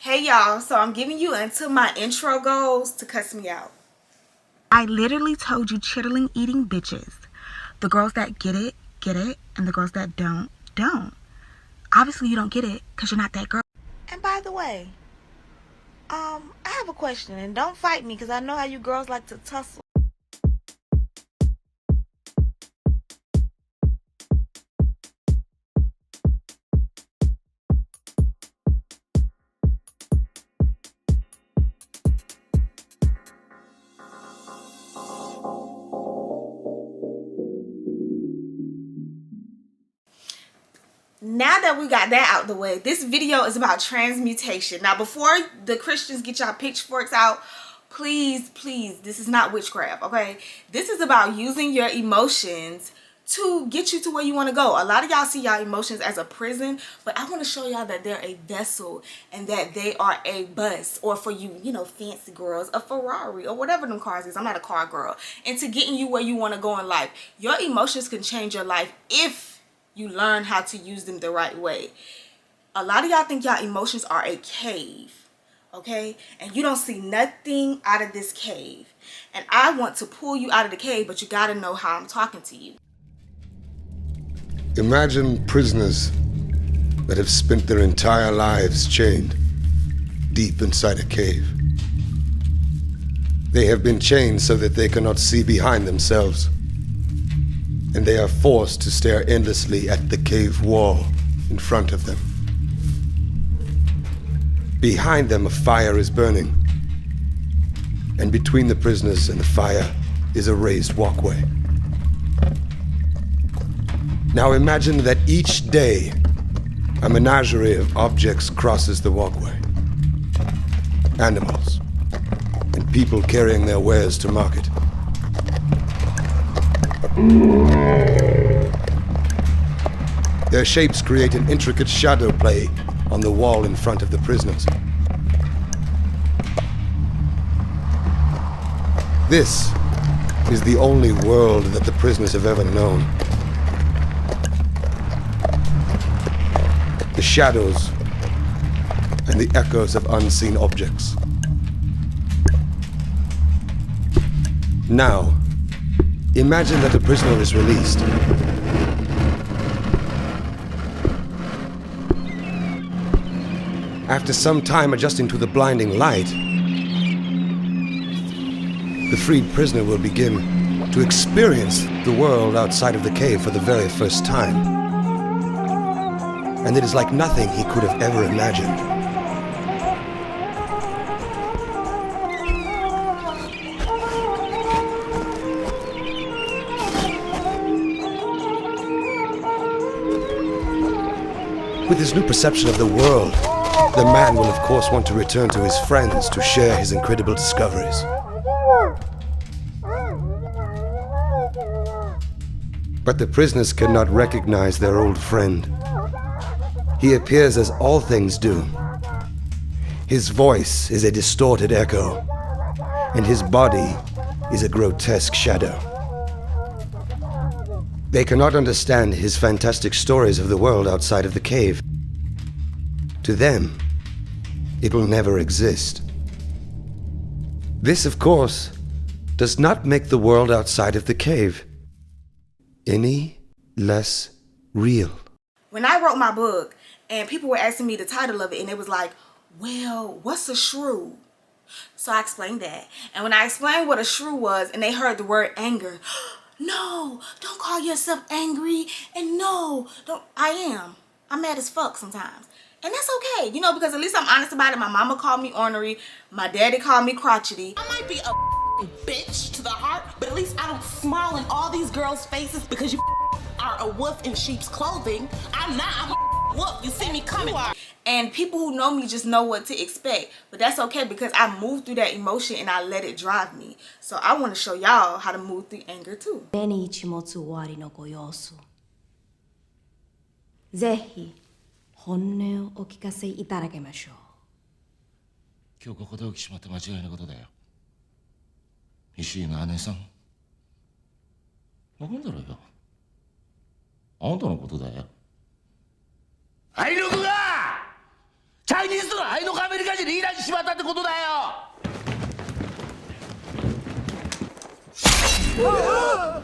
Hey y'all, so I'm giving you until my intro goes to cuss me out. I literally told you chittering eating bitches. The girls that get it, and the girls that don't. Obviously you don't get it because you're not that girl. And by the way, I have a question, and don't fight me because I know how you girls like to tussle. Now that we got that out the way, this video is about transmutation. Now, before the Christians get y'all pitchforks out, please, this is not witchcraft, okay? This is about using your emotions to get you to where you want to go. A lot of y'all see y'all emotions as a prison, but I want to show y'all that they're a vessel and that they are a bus, or for you, fancy girls, a Ferrari or whatever them cars is. I'm not a car girl. Into getting you where you want to go in life. Your emotions can change your life if you learn how to use them the right way. A lot of y'all think y'all emotions are a cave, okay? And you don't see nothing out of this cave. And I want to pull you out of the cave, but you gotta know how I'm talking to you. Imagine prisoners that have spent their entire lives chained deep inside a cave. They have been chained so that they cannot see behind themselves, and they are forced to stare endlessly at the cave wall in front of them. Behind them, a fire is burning, and between the prisoners and the fire is a raised walkway. Now imagine that each day, a menagerie of objects crosses the walkway. Animals, and people carrying their wares to market. Their shapes create an intricate shadow play on the wall in front of the prisoners. This is the only world that the prisoners have ever known. The shadows and the echoes of unseen objects. Now, imagine that a prisoner is released. After some time adjusting to the blinding light, the freed prisoner will begin to experience the world outside of the cave for the very first time. And it is like nothing he could have ever imagined. With his new perception of the world, the man will of course want to return to his friends to share his incredible discoveries. But the prisoners cannot recognize their old friend. He appears as all things do. His voice is a distorted echo, and his body is a grotesque shadow. They cannot understand his fantastic stories of the world outside of the cave. To them, it will never exist. This, of course, does not make the world outside of the cave any less real. When I wrote my book, and people were asking me the title of it, and it was like, well, what's a shrew? So I explained that. And when I explained what a shrew was, and they heard the word anger, no, don't call yourself angry, and no, don't. I'm mad as fuck sometimes. And that's okay, because at least I'm honest about it. My mama called me ornery. My daddy called me crotchety. I might be a bitch to the heart, but at least I don't smile in all these girls' faces because you are a wolf in sheep's clothing. I'm a wolf. You see me coming. And people who know me just know what to expect. But that's okay because I move through that emotion and I let it drive me. So I want to show y'all how to move through anger too. 目に一物終わりのご様子。ぜひ本音をお聞かせいただきましょう。今日ここで起きしまって間違いなことだよ。石井の姉さん。わかんだろうよ。あんたのことだよ。愛力がチャイニーズとの愛のアメリカ人 I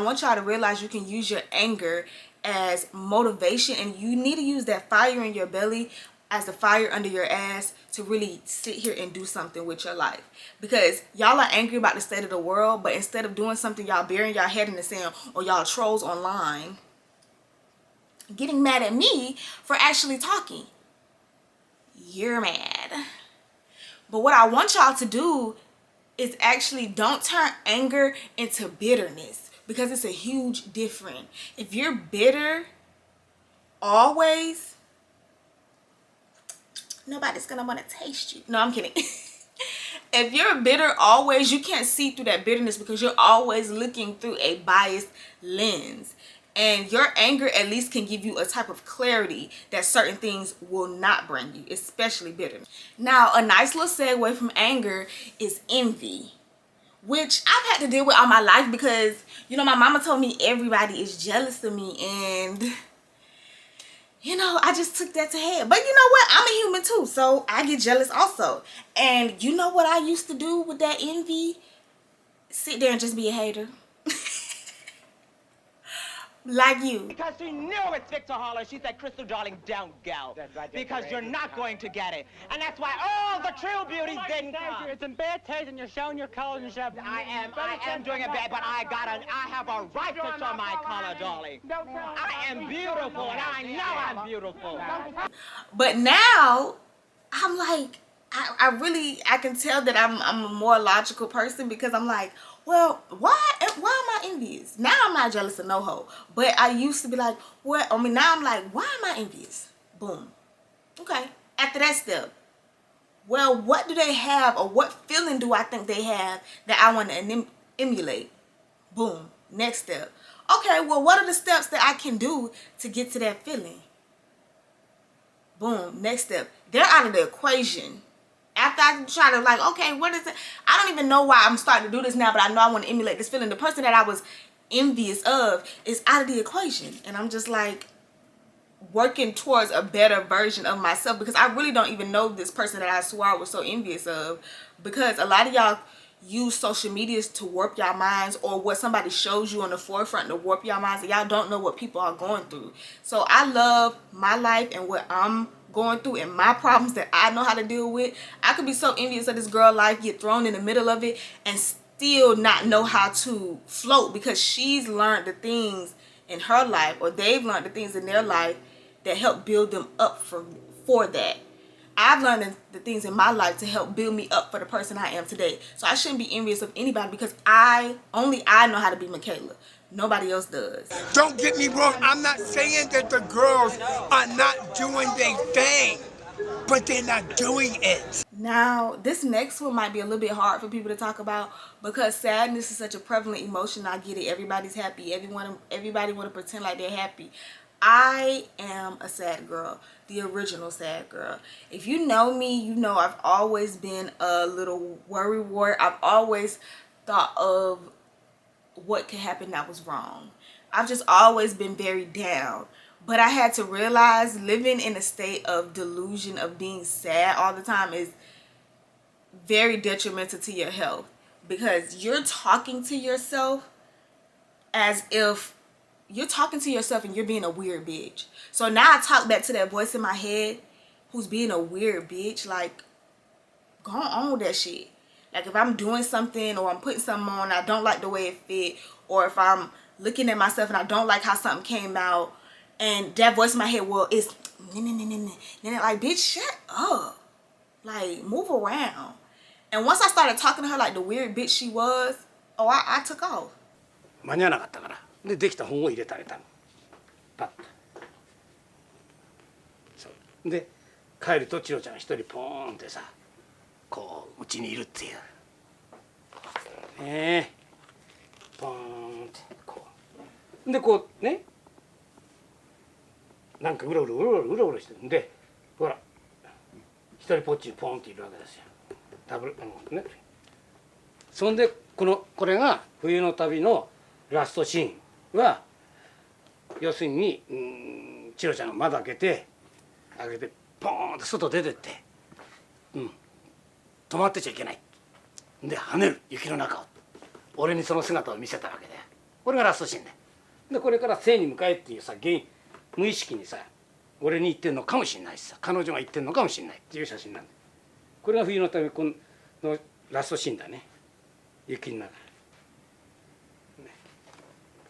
want y'all to realize you can use your anger as motivation, and you need to use that fire in your belly as the fire under your ass to really sit here and do something with your life. Because y'all are angry about the state of the world, but instead of doing something, y'all burying y'all head in the sand, or y'all trolls online getting mad at me for actually talking. You're mad. But what I want y'all to do is actually don't turn anger into bitterness, because it's a huge difference. If you're bitter always, nobody's gonna want to taste you. No, I'm kidding. If you're bitter always, you can't see through that bitterness because you're always looking through a biased lens. And your anger at least can give you a type of clarity that certain things will not bring you, especially bitterness. Now, a nice little segue from anger is envy, which I've had to deal with all my life because, you know, my mama told me everybody is jealous of me, and you know, I just took that to head. But you know what? I'm a human too, so I get jealous also. And you know what I used to do with that envy? Sit there and just be a hater. Like you. Because she knew it's Victor Holler. She said, Crystal, darling, don't go. Because you're not going to get it. And that's why all the true beauties didn't come. It's in bad taste and you're showing your colors and stuff. I am doing it bad, but I have a right to show my color, darling. I am beautiful, and I know I'm beautiful. But now, I'm like, I can tell that I'm a more logical person, because I'm like, well, why am I envious? Now I'm not jealous of no hoe. But I used to be like, what? I mean, now I'm like, why am I envious? Boom. Okay. After that step, well, what do they have, or what feeling do I think they have that I want to emulate? Boom. Next step. Okay, well, what are the steps that I can do to get to that feeling? Boom. Next step. They're out of the equation. After I try to like, okay, what is it? I don't even know why I'm starting to do this now, but I know I want to emulate this feeling. The person that I was envious of is out of the equation. And I'm just like working towards a better version of myself, because I really don't even know this person that I swore I was so envious of. Because a lot of y'all use social medias to warp y'all minds, or what somebody shows you on the forefront to warp y'all minds, and y'all don't know what people are going through. So I love my life and what I'm going through and my problems that I know how to deal with. I could be so envious of this girl life, get thrown in the middle of it, and still not know how to float, because she's learned the things in her life, or they've learned the things in their life that help build them up for that. I've learned the things in my life to help build me up for the person I am today. So I shouldn't be envious of anybody, because only I know how to be Michaela. Nobody else does. Don't get me wrong, I'm not saying that the girls are not doing their thing, but they're not doing it. Now, this next one might be a little bit hard for people to talk about, because sadness is such a prevalent emotion. I get it. Everybody's happy. Everybody want to pretend like they're happy. I am a sad girl, the original sad girl. If you know me, you know I've always been a little worrywart. I've always thought of what could happen that was wrong. I've just always been very down. But I had to realize living in a state of delusion of being sad all the time is very detrimental to your health, because you're talking to yourself as if you're talking to yourself and you're being a weird bitch. So now I talk back to that voice in my head who's being a weird bitch. Like, go on with that shit. Like, if I'm doing something or I'm putting something on, I don't like the way it fit, or if I'm looking at myself and I don't like how something came out, and that voice in my head, well, it's like, bitch, shut up. Like, move around. And once I started talking to her like the weird bitch she was, oh, I took off. 間に合わなかったからでできた本を入れてあげたのパッとそうで帰るとチロちゃん一人ポーンってさこううちにいるっていうねえポーンってこうでこうねなんかうろうろしてるんでほら一人ぽっちにポーンっているわけですよダブルねそんでこれが冬の旅のラストシーンは要するにチロちゃんが窓開けてポーンと外出てって、止まってちゃいけない。で跳ねる雪の中を。俺にその姿を見せたわけで、これがラストシーンね。でこれから生に向かえっていうさ無意識にさ俺に言ってんのかもしれないしさ、彼女が言ってんのかもしれないっていう写真なんで、これが冬のためこのラストシーンだね。雪の中、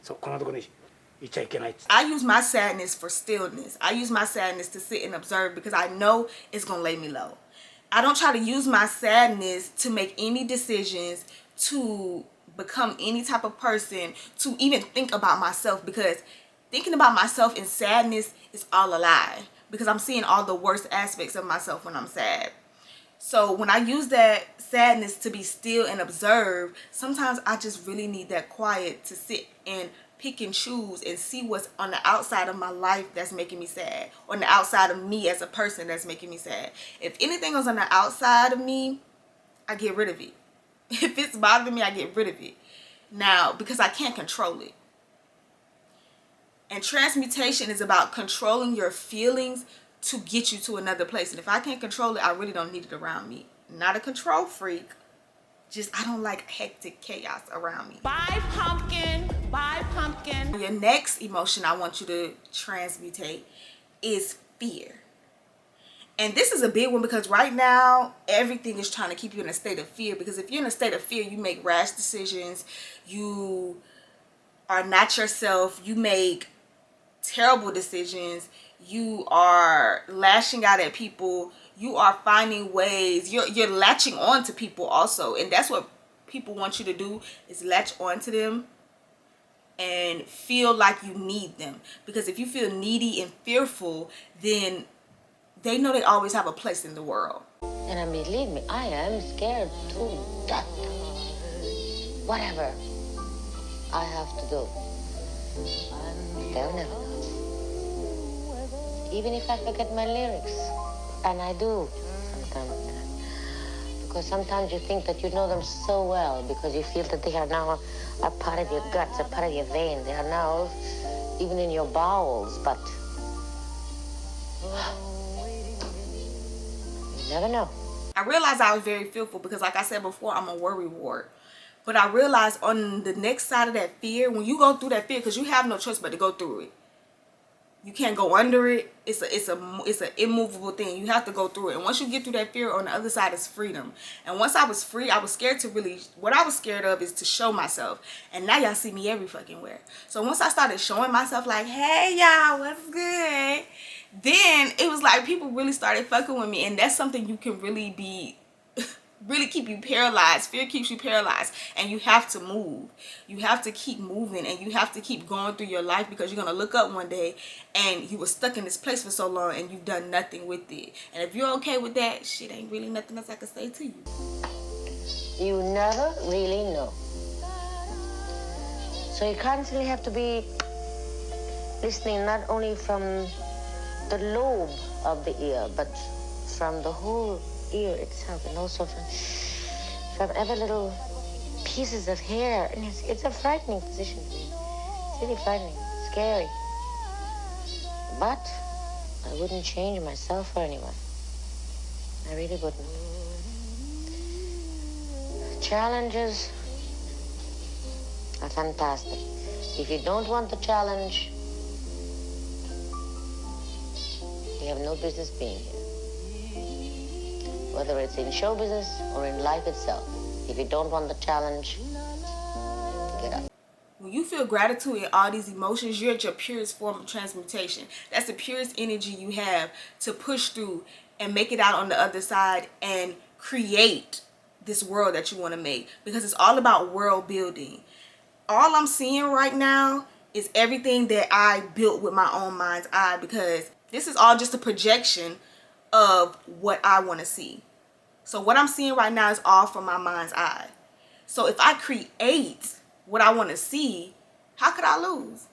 そうこんなとこに行っちゃいけないっつって。 I use my sadness for stillness. I use my sadness to sit and observe because I know it's gonna lay me low. I don't try to use my sadness to make any decisions, to become any type of person, to even think about myself, because thinking about myself in sadness is all a lie, because I'm seeing all the worst aspects of myself when I'm sad. So when I use that sadness to be still and observe, sometimes I just really need that quiet to sit and pick and choose and see what's on the outside of my life that's making me sad, on the outside of me as a person that's making me sad. If anything is on the outside of me, I get rid of it. If it's bothering me, I get rid of it. Now, because I can't control it. And transmutation is about controlling your feelings to get you to another place. And if I can't control it, I really don't need it around me. Not a control freak. Just, I don't like hectic chaos around me. Bye, pumpkin. Bye, pumpkin. Your next emotion I want you to transmutate is fear. And this is a big one because right now, everything is trying to keep you in a state of fear. Because if you're in a state of fear, you make rash decisions. You are not yourself. You make terrible decisions. You are lashing out at people. You are finding ways. You're latching on to people also. And that's what people want you to do, is latch on to them and feel like you need them. Because if you feel needy and fearful, then they know they always have a place in the world. And believe me, I am scared to death. Whatever I have to do, they'll never know. Even if I forget my lyrics, and I do sometimes. Because sometimes you think that you know them so well because you feel that they are now a part of your guts, a part of your vein. They are now even in your bowels, but you never know. I realized I was very fearful because, like I said before, I'm a worry wart. But I realized on the next side of that fear, when you go through that fear, because you have no choice but to go through it. You can't go under it. It's an immovable thing. You have to go through it. And once you get through that fear, on the other side is freedom. And once I was free, I was scared to really, what I was scared of is to show myself. And now y'all see me every fucking where. So once I started showing myself like, hey y'all, what's good? Then it was like people really started fucking with me. And that's something you can really be, really keep you paralyzed. Fear keeps you paralyzed, and you have to move. You have to keep moving, and you have to keep going through your life, because you're gonna look up one day and you were stuck in this place for so long and you've done nothing with it. And if you're okay with that, shit, ain't really nothing else I can say to you. You never really know. So you constantly have to be listening not only from the lobe of the ear, but from the whole ear itself, and also from every little pieces of hair. And it's a frightening position to me. It's really frightening, scary. But I wouldn't change myself for anyone. I really wouldn't. Challenges are fantastic. If you don't want the challenge, you have no business being here. Whether it's in show business or in life itself. If you don't want the challenge, get up. When you feel gratitude and all these emotions, you're at your purest form of transmutation. That's the purest energy you have to push through and make it out on the other side and create this world that you want to make. Because it's all about world building. All I'm seeing right now is everything that I built with my own mind's eye, because this is all just a projection of what I want to see. So what I'm seeing right now is all from my mind's eye. So if I create what I want to see, how could I lose?